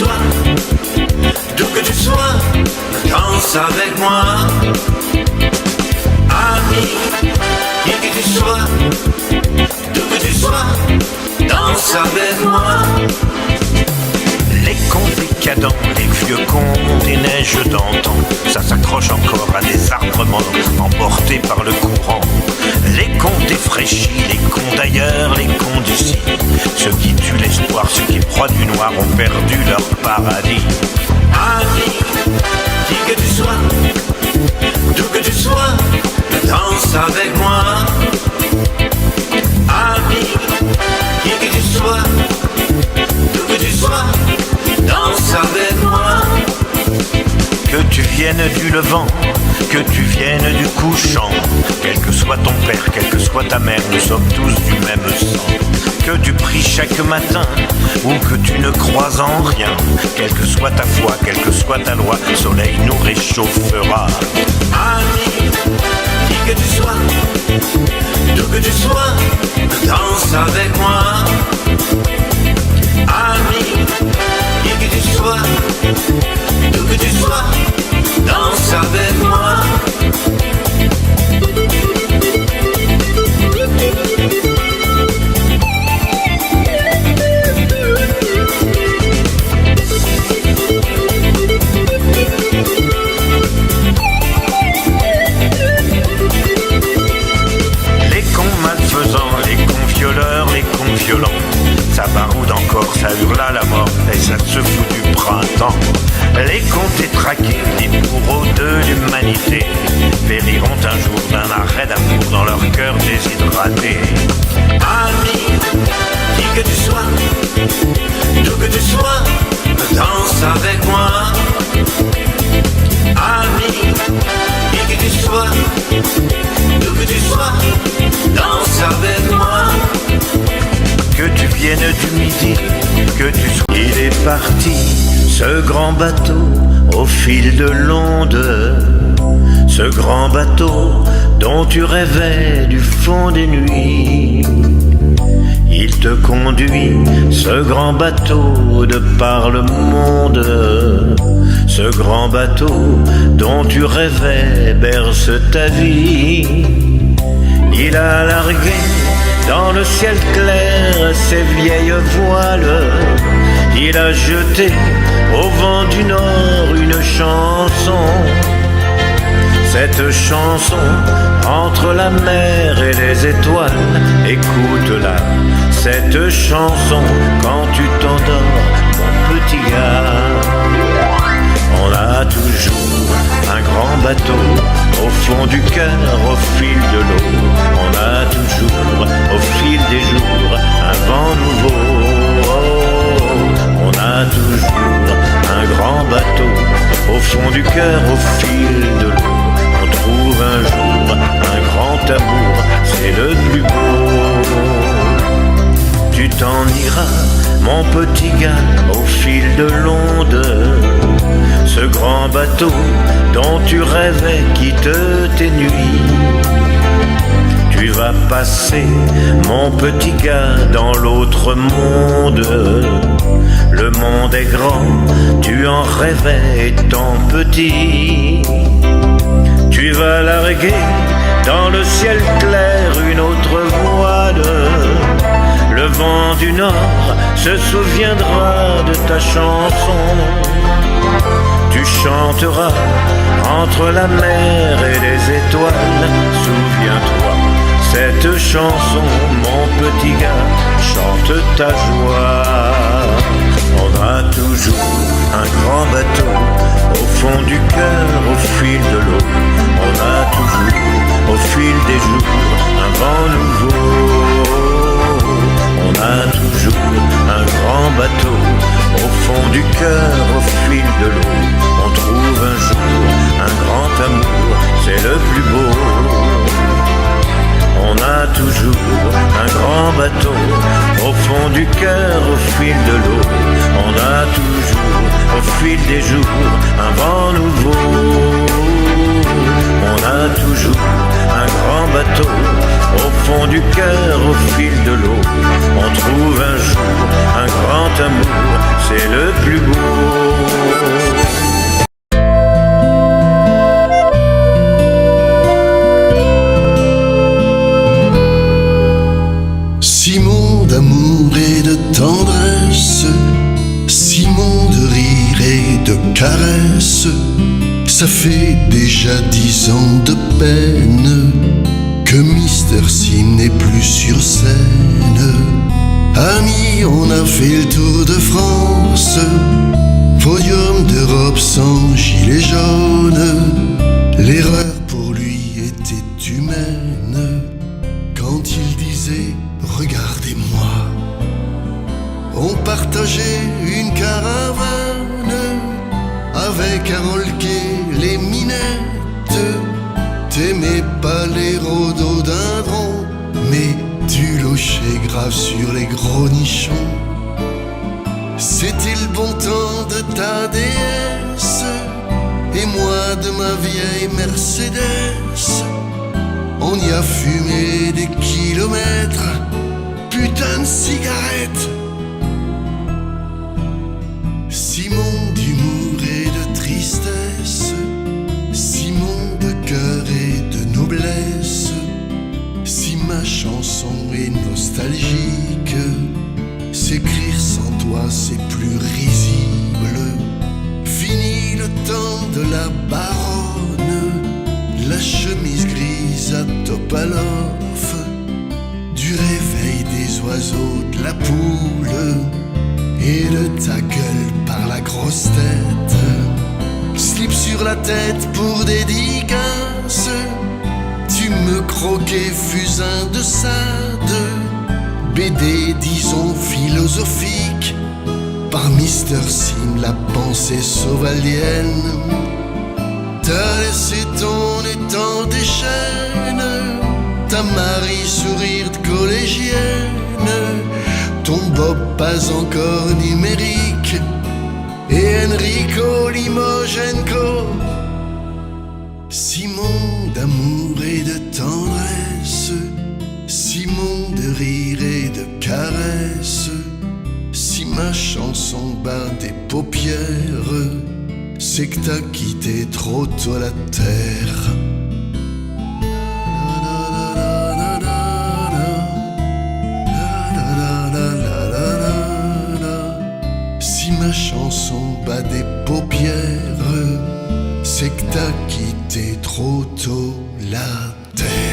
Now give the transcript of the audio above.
sois, d'où que tu sois, danse avec moi. Ami, qui que tu sois, d'où que tu sois, danse avec moi. Les contes décadents, les vieux contes des neiges d'antan, ça s'accroche encore à des arbres morts emportés par le courant. Les contes défraîchis, les contes d'ailleurs, les contes d'ici, ceux qui tuent l'espoir, ceux qui proient du noir ont perdu leur paradis. Ami, qui que tu sois, d'où que tu sois, danse avec moi. Ami, qui que tu sois, d'où que tu sois, danse avec moi. Que tu viennes du levant, que tu viennes du couchant, quel que soit ton père, quelle que soit ta mère, nous sommes tous du même sang. Que tu pries chaque matin, ou que tu ne crois en rien, quelle que soit ta foi, quelle que soit ta loi, le soleil nous réchauffera. Ami, qui que tu sois, d'où que tu sois, danse avec moi. Ami, qui que tu sois, d'où que tu sois, danse avec moi. Les cons malfaisants, les cons violeurs, les cons violents, ça baroude encore, ça hurle à la mort et ça se fout du printemps. Les cons détraqués, les bourreaux de l'humanité, périront un jour d'un arrêt d'amour dans leur cœur déshydraté. Ami, qui que tu sois, d'où que tu sois, danse avec moi. Ami, qui que tu sois, d'où que tu sois, danse avec moi. Que tu viennes du midi, que tu sois... Il est parti, ce grand bateau, au fil de l'onde. Ce grand bateau dont tu rêvais du fond des nuits. Il te conduit, ce grand bateau, de par le monde. Ce grand bateau dont tu rêvais berce ta vie. Il a largué dans le ciel clair ses vieilles voiles. Il a jeté au vent du nord une chanson. Cette chanson entre la mer et les étoiles, écoute-la. Cette chanson quand tu t'endors, mon petit gars. On a toujours un grand bateau au fond du cœur, au fil de l'eau. On a toujours, au fil des jours, un vent nouveau. On a toujours un grand bateau au fond du cœur, au fil de l'eau. On trouve un jour un grand amour, c'est le plus beau. Tu t'en iras, mon petit gars, au fil de l'onde. Ce grand bateau dont tu rêvais quitte tes nuits. Tu vas passer, mon petit gars, dans l'autre monde. Le monde est grand, tu en rêvais étant petit. Tu vas larguer dans le ciel clair une autre voile. Le vent du nord se souviendra de ta chanson. Tu chanteras entre la mer et les étoiles. Souviens-toi, cette chanson, mon petit gars, chante ta joie. On a toujours un grand bateau au fond du cœur, au fil de l'eau. On a toujours, au fil des jours, un vent nouveau. On a toujours un grand bateau au fond du cœur, au fil de l'eau. On trouve un jour un grand amour, c'est le plus beau. On a toujours un grand bateau au fond du cœur, au fil de l'eau. On a toujours, au fil des jours, un vent nouveau. On a toujours un grand bateau au fond du cœur, au fil de l'eau. On trouve un jour un grand amour, c'est le plus beau. Ça fait déjà 10 ans de peine que Mister Sim n'est plus sur scène. Amis, on a fait le tour de France, podium d'Europe sans gilet jaune. L'erreur pour lui était humaine quand il disait « Regardez-moi ». On partageait une caravane avec un holquet, les minettes. T'aimais pas les rhododendrons, mais tu lochais grave sur les gros nichons. C'était le bon temps de ta déesse et moi de ma vieille Mercedes. On y a fumé des kilomètres, putain de cigarette. Simon d'humour et de tristesse, Simon de cœur et de noblesse. Si ma chanson est nostalgique, s'écrire sans toi c'est plus risible. Fini le temps de la baronne, la chemise grise à Topalov, du réveil des oiseaux de la poule et de ta gueule par la grosse tête. Slip sur la tête pour dédicace, tu me croquais fusain de Sade. BD disons philosophique, par Mister Sim la pensée sauvalienne. T'as laissé ton étang des chaînes, ta Marie sourire de collégienne, ton Bob pas encore numérique et Enrico Limogenko. Simon d'amour et de tendresse, Simon de rire et de caresse. Si ma chanson bat des paupières, c'est que t'as quitté trop tôt la terre. Si ma chanson bat des paupières, c'est que t'as quitté trop tôt la terre.